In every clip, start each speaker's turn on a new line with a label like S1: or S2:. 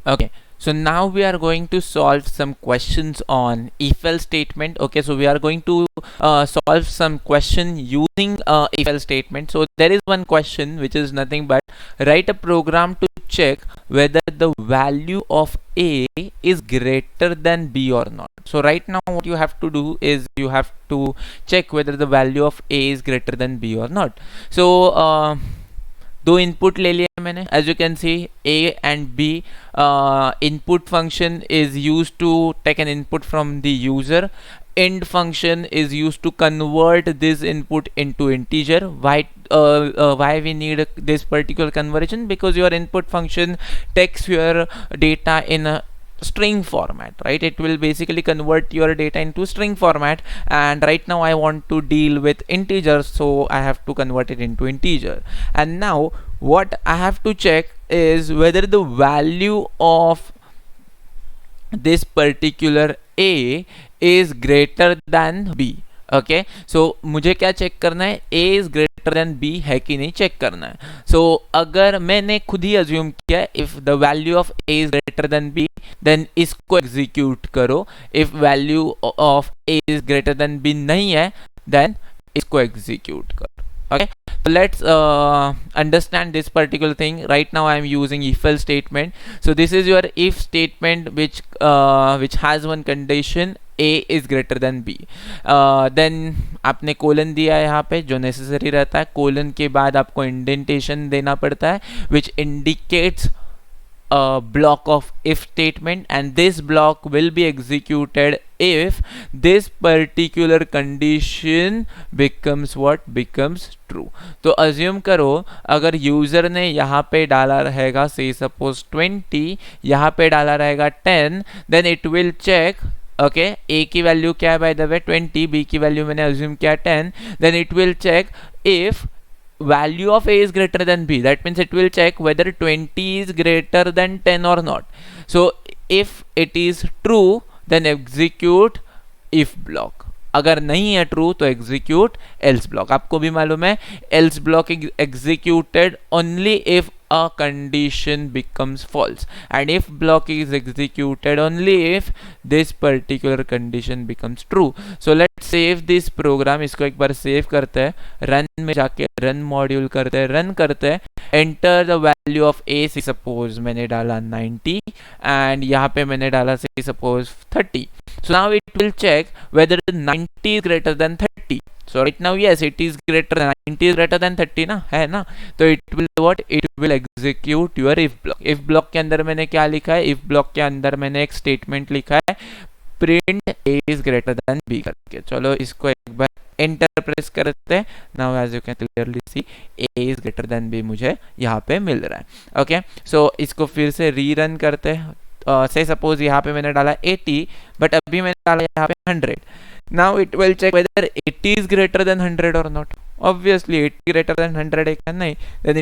S1: Okay, so now we are going to solve some questions on if else statement. Okay, so we are going to solve some question using if else statement. So there is one question which is nothing but write a program to check whether the value of a is greater than b or not. So right now what you have to do is you have to check whether the value of a is greater than b or not. So दो input ले लिया मैंने. As you can see a and b input function is used to take an input from the user. End function is used to convert this input into integer. Why we need this particular conversion? Because your input function takes your data in a string format, right? It will basically convert your data into string format, and right now I want to deal with integers, so I have to convert it into integer. And now what I have to check is whether the value of this particular a is greater than b. Okay, so मुझे क्या check करना है? a is greater than b है कि नहीं check करना है. सो अगर मैंने खुद ही अज्यूम किया if the value of a is greater than b, then इसको एग्जीक्यूट करो. If value of a is greater than b नहीं है, देन इसको एग्जीक्यूट करो. Okay, so let's understand this particular thing. Right now I am using if else statement. So this is your if statement which has one condition, a is greater than b. Then आपने colon दिया है यहाँ पे जो necessary रहता है. Colon के बाद आपको इंडेंटेशन देना पड़ता है which indicates a block of if statement, and this block will be executed if this particular condition becomes what? Becomes true. तो assume करो अगर यूजर ने यहाँ पे डाला रहेगा say suppose 20, यहाँ पे डाला रहेगा 10, then it will check. Okay, a की वैल्यू क्या है बाय द वे 20, b की वैल्यू मैंने अज्यूम किया 10, then it will check if value of a is greater than b. That means it will check whether 20 is greater than 10 or not. So if it is true, then execute if block. अगर नहीं है true तो execute else block. आपको भी मालूम है else block executed only if a condition becomes false, and if block is executed only if this particular condition becomes true. So let's save this program. इसको एक बार सेव करते हैं, run में जाके रन मॉड्यूल करते हैं, रन करते हैं. Enter the value of a. Suppose मैंने डाला 90 एंड यहाँ पे मैंने डाला से suppose 30. So now it will check whether 90 is greater than 30. So right now yes, it is greater than 90 is greater than 30 ना, है ना. तो it will what? It will execute your if block. if block के अंदर मैंने क्या लिखा है? if block के अंदर मैंने एक स्टेटमेंट लिखा है print a is greater than b करके. चलो इसको एक बार एंटर प्रेस करते हैं. Now as you can clearly see a is greater than b मुझे यहाँ पे मिल रहा है. ओके, सो इसको फिर से रीरन करते हैं. से सपोज यहाँ पे मैंने डाला 80, बट अभी मैंने डाला यहाँ पे 100. Now it will check whether 80 is greater than 100 or not. Obviously 80 greater than 100 है क्या? नहीं. Then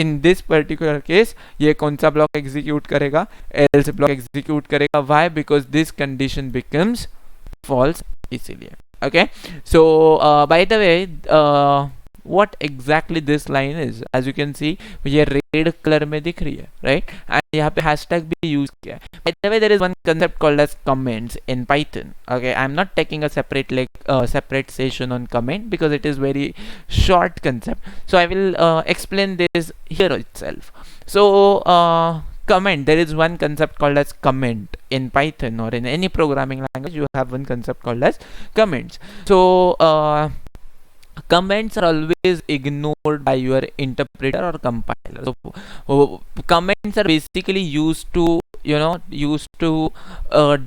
S1: in this particular case ये कौन सा ब्लॉक एग्जीक्यूट करेगा? else ब्लॉक एग्जीक्यूट करेगा. Why? Because this condition becomes false. इसीलिए. Okay, so by the way what exactly this line is, as you can see ये रेड कलर में दिख रही है, right? and यहाँ पे हैशटैग भी यूज किया है. By the way, there is one concept called as comments in Python. Okay, I'm not taking a separate separate session on comment because it is very short concept, so I will explain this here itself. So comment, there is one concept called as comment in Python or in any programming language. You have one concept called as comments. So comments are always ignored by your interpreter or compiler. So comments are basically used to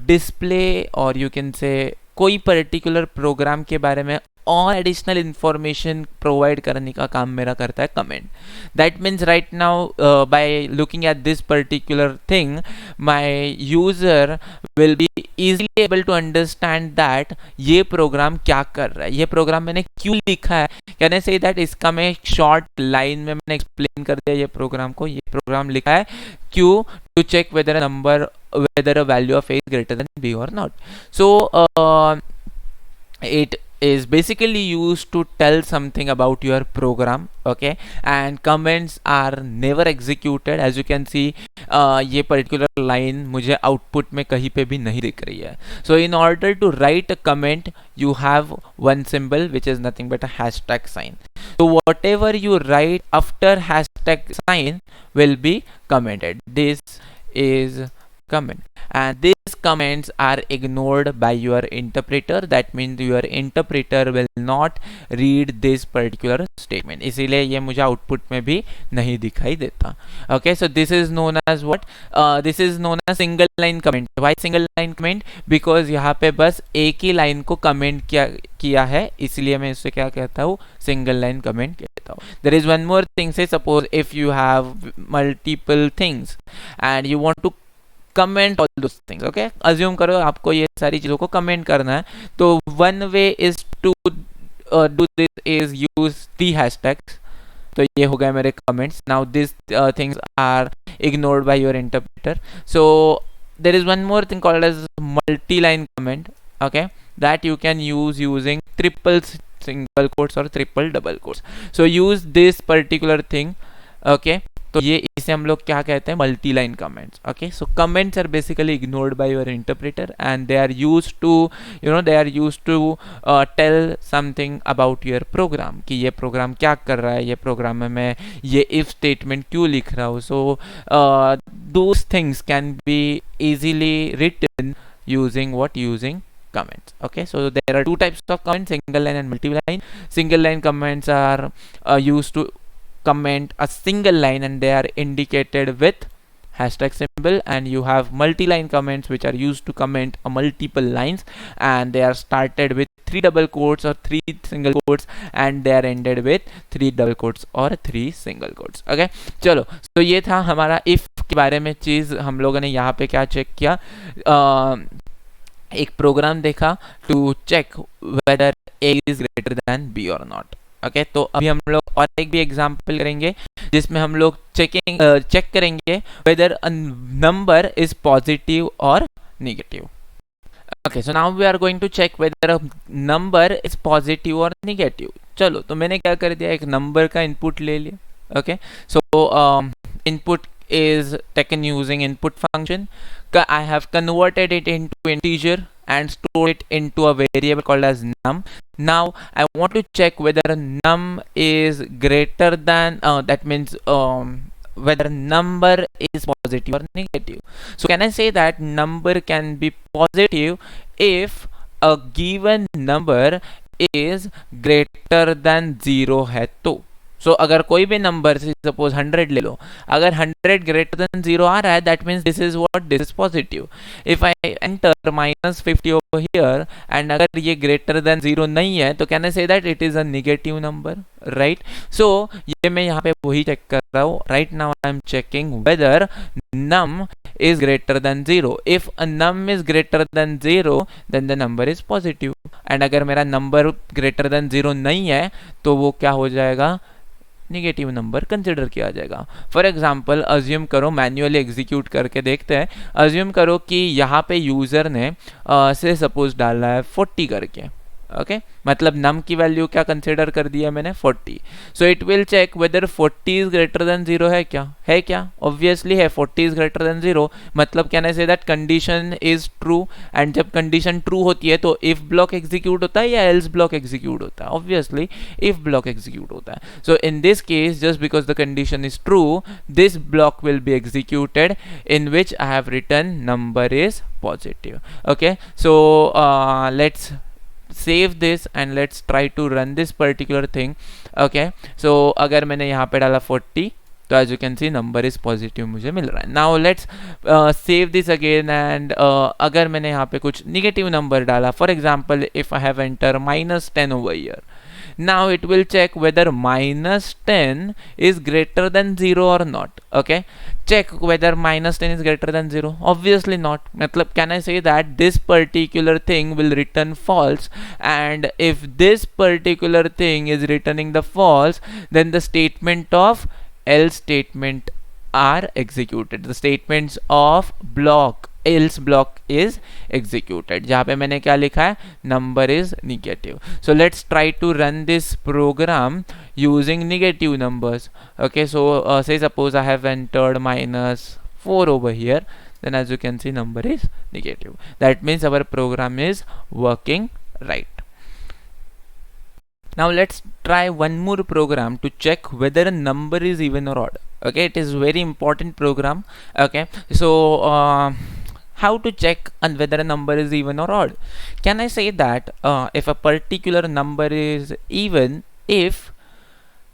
S1: display, or you can say कोई particular programme के बारे में और additional information provide करने का काम मेरा करता है comment. That means right now by looking at this particular thing my user will be easily able to understand that ये प्रोग्राम क्या कर रहा है, ये प्रोग्राम मैंने क्यों लिखा है. कैन आई से दैट इसका मैं एक शॉर्ट लाइन में मैंने एक्सप्लेन कर दिया ये प्रोग्राम को. ये प्रोग्राम लिखा है क्यों? To check whether a value of a is greater than b or not. So it is basically used to tell something about your program, okay, and comments are never executed. as you can see ये particular line मुझे output में कहीं पे भी नहीं दिख रही है. So in order to write a comment you have one symbol which is nothing but a hashtag sign. So whatever you write after hashtag sign will be commented. This is comment, and these comments are ignored by your interpreter. That means your interpreter will not read this particular statement. इसीलिए ये मुझे output में भी नहीं दिखाई देता. Okay, so this is known as what? This is known as single line comment. Why single line comment? Because यहाँ पे बस एक ही line को comment किया है, इसलिए मैं इसे क्या कहता हूँ? Single line comment कहता हूँ. There is one more thing. Say suppose if you have multiple things and you want to comment all those things, okay, assume करो आपको ये सारी चीज़ों को कमेंट करना है, तो one way is to do this is use 3 hashtags. तो ये हो गए मेरे comments. Now this things are ignored by your interpreter. So there is one more thing called as multi line comment, okay, that you can use using triple single quotes और triple double quotes. So use this particular thing, okay. तो ये इसे हम लोग क्या कहते हैं? Multi line comments. Okay, so comments are basically ignored by your interpreter and they are used to they are used to tell something about your program, कि ये प्रोग्राम क्या कर रहा है, ये प्रोग्राम में मैं ये इफ स्टेटमेंट क्यों लिख रहा हूँ. So those things can be easily written using what? Using comments. Okay, so there are 2 types of comments, single line and multi line. Single line comments are used to comment a single line and they are indicated with hashtag symbol, and you have multi-line comments which are used to comment a multiple lines and they are started with 3 double quotes or 3 single quotes and they are ended with 3 double quotes or 3 single quotes. Okay, चलो, तो ये था हमारा if के बारे में चीज़. हम लोगों ने यहाँ पे क्या चेक किया? एक प्रोग्राम देखा to check whether a is greater than b or not. Okay, तो अभी हम लोग और एक भी एग्जांपल करेंगे जिसमें हम लोग चेक करेंगे whether a number is positive और negative. Okay, so now we are going to check whether a number is positive और नेगेटिव. चलो, तो मैंने क्या कर दिया? एक नंबर का इनपुट ले लिया. Okay, so input is taken using input function. I have converted it into integer and stored it into a variable called as num. Now I want to check whether num is greater than that means whether number is positive or negative. So can I say that number can be positive if a given number is greater than 0 है तो. सो अगर कोई भी number से suppose 100 ले लो, अगर 100 greater than 0 आ रहा है, that means this is what? This is positive. If I enter -50 over here and अगर ये ग्रेटर देन 0 नहीं है, तो can I say that it is a negative number, right? So ये मैं यहाँ पे वही चेक कर रहा हूँ. Right now I am checking whether num is greater than 0. If a num is greater than 0, then the number is positive. and अगर मेरा नंबर ग्रेटर देन 0 नहीं है, तो वो क्या हो जाएगा? नेगेटिव नंबर कंसिडर किया जाएगा. फॉर एग्जांपल, अज्यूम करो, मैन्युअली एग्जीक्यूट करके देखते हैं. अज्यूम करो कि यहाँ पे यूज़र ने से सपोज डाला है 40 करके. ओके, मतलब नम की वैल्यू क्या कंसिडर कर दिया मैंने? 40. So it will check whether 40 is greater than 0 है क्या? ऑब्वियसली है. 40 इज ग्रेटर देन 0, मतलब can I say that condition is true. And जब कंडीशन ट्रू होती है तो इफ ब्लॉक एग्जीक्यूट होता है या एल्स ब्लॉक एग्जीक्यूट होता है? ऑब्वियसली इफ ब्लॉक एग्जीक्यूट होता है. So in this case, just because the condition is true, this block will be executed in which I have written number is positive. Okay, so let's save this and let's try to run this particular thing. Okay, so अगर मैंने यहाँ पे डाला 40, तो as you can see number is positive मुझे मिल रहा है. Now let's save this again and अगर मैंने यहाँ पे कुछ negative number डाला, for example if I have enter -10 over here, now it will check whether -10 is greater than 0 or not. Okay, check whether -10 is greater than 0. Obviously not. मतलब can I say that this particular thing will return false, and if this particular thing is returning the false, then the statement of else statement are executed. The statements of block else block is executed, जहाँ पे मैंने क्या लिखा है, number is negative. So let's try to run this program using negative numbers. Okay, so say suppose I have entered -4 over here, then as you can see number is negative. That means our program is working right. Now let's try one more program to check whether a number is even or odd. Okay, it is very important program. Okay, so how to check on whether a number is even or odd? Can I say that if a particular number is even if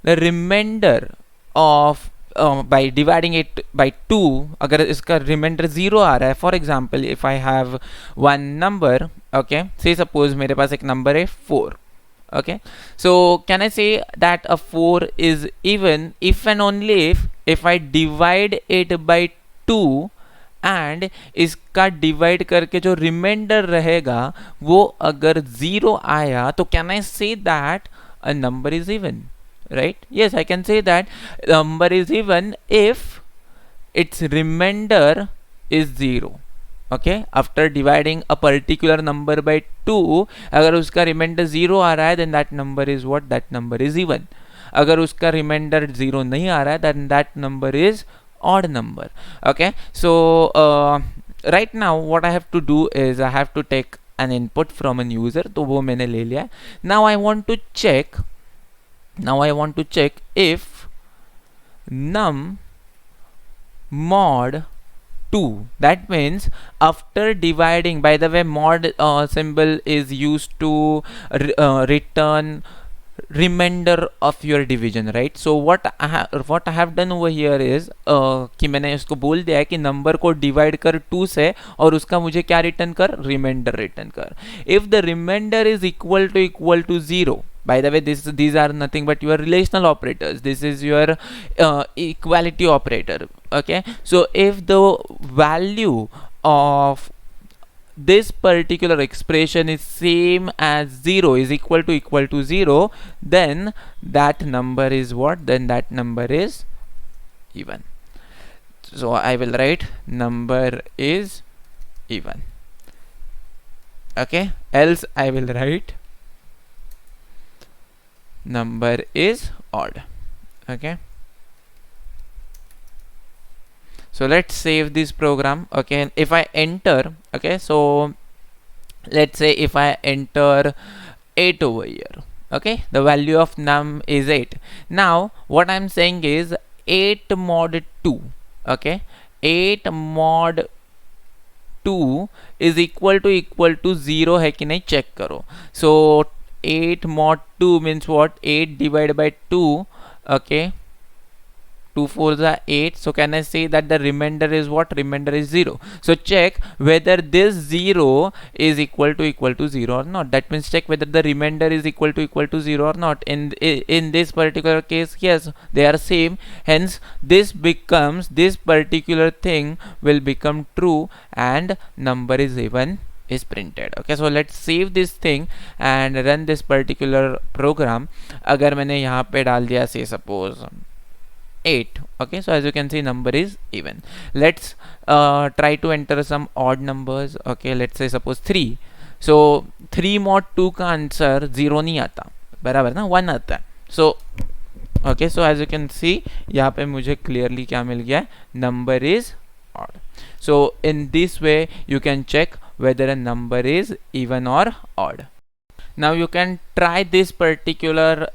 S1: the remainder of by dividing it by 2, अगर इसका remainder 0 आ रहा है, for example if I have one number, okay, say suppose मेरे पास एक number है 4. Okay, so can I say that a 4 is even if and only if I divide it by 2 and इसका divide करके जो reminder रहेगा वो अगर 0 आया तो can I say that a number is even, right? Yes, I can say that number is even if its remainder is 0. Okay, after dividing a particular number by 2, अगर उसका remainder 0 आ रहा है then that number is what? That number is even. अगर उसका remainder 0 नहीं आ रहा है then that number is odd number. Okay, so right now what I have to do is I have to take an input from an user, तो वो मैंने ले लिया है. Now I want to check if num mod 2, that means after dividing, by the way mod symbol is used to return remainder of your division, right? So what I have done over here is कि मैंने इसको बोल दिया है कि number को divide कर 2 से और उसका मुझे क्या रिटर्न कर, रिमाइंडर रिटर्न कर. If the reminder is equal to 0, by the way these are nothing but your relational operators, this is your equality operator. Okay, so if the value of this particular expression is same as 0, is equal to 0, then that number is what? Then that number is even. So I will write number is even. Okay, else I will write number is odd. Okay, so let's save this program. Okay, if I enter, okay, so let's say if I enter 8 over here, okay, the value of num is 8. Now what I'm saying is 8 mod 2, okay, 8 mod 2 is equal to 0 है कि नहीं check करो. So 8 mod 2 means what? 8 divided by 2. Okay, 2 4s are 8. So can I say that the remainder is what? Remainder is 0. So check whether this 0 is equal to 0 or not. That means check whether the remainder is equal to 0 or not. In this particular case, yes, they are same. Hence this particular thing will become true and number is even is printed. Okay, so let's save this thing and run this particular program. अगर मैंने यहाँ पे डाल दिया say suppose 8, okay, so as you can see number is even. Let's try to enter some odd numbers. Okay, let's say suppose 3. So 3 mod 2 का answer 0 नहीं आता, बराबर ना, 1 आता है. So okay, so as you can see यहाँ पे मुझे clearly क्या मिल गया है, number is odd. So in this way you can check whether a number is even or odd. Now you can try this particular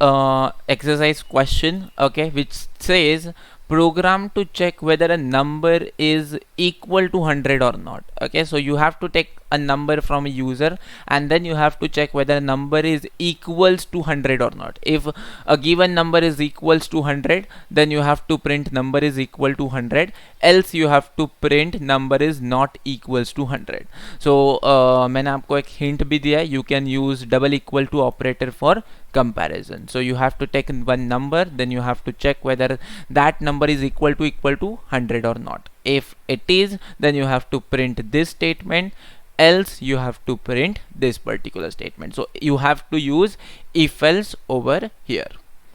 S1: exercise question, okay, which says program to check whether a number is equal to 100 or not. Okay, so you have to take a number from a user and then you have to check whether a number is equals to 100 or not. If a given number is equals to 100, then you have to print number is equal to 100, else you have to print number is not equals to 100. So मैंने आपको एक hint भी दिया है, you can use double equal to operator for comparison. So you have to take one number, then you have to check whether that number is equal to 100 or not. If it is, then you have to print this statement, else you have to print this particular statement. So you have to use if else over here.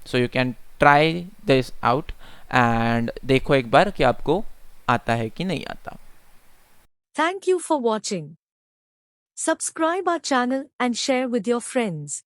S1: So you can try this out and देखो एक बार कि आपको आता है कि नहीं आता.
S2: Thank you for watching. Subscribe our channel and share with your friends.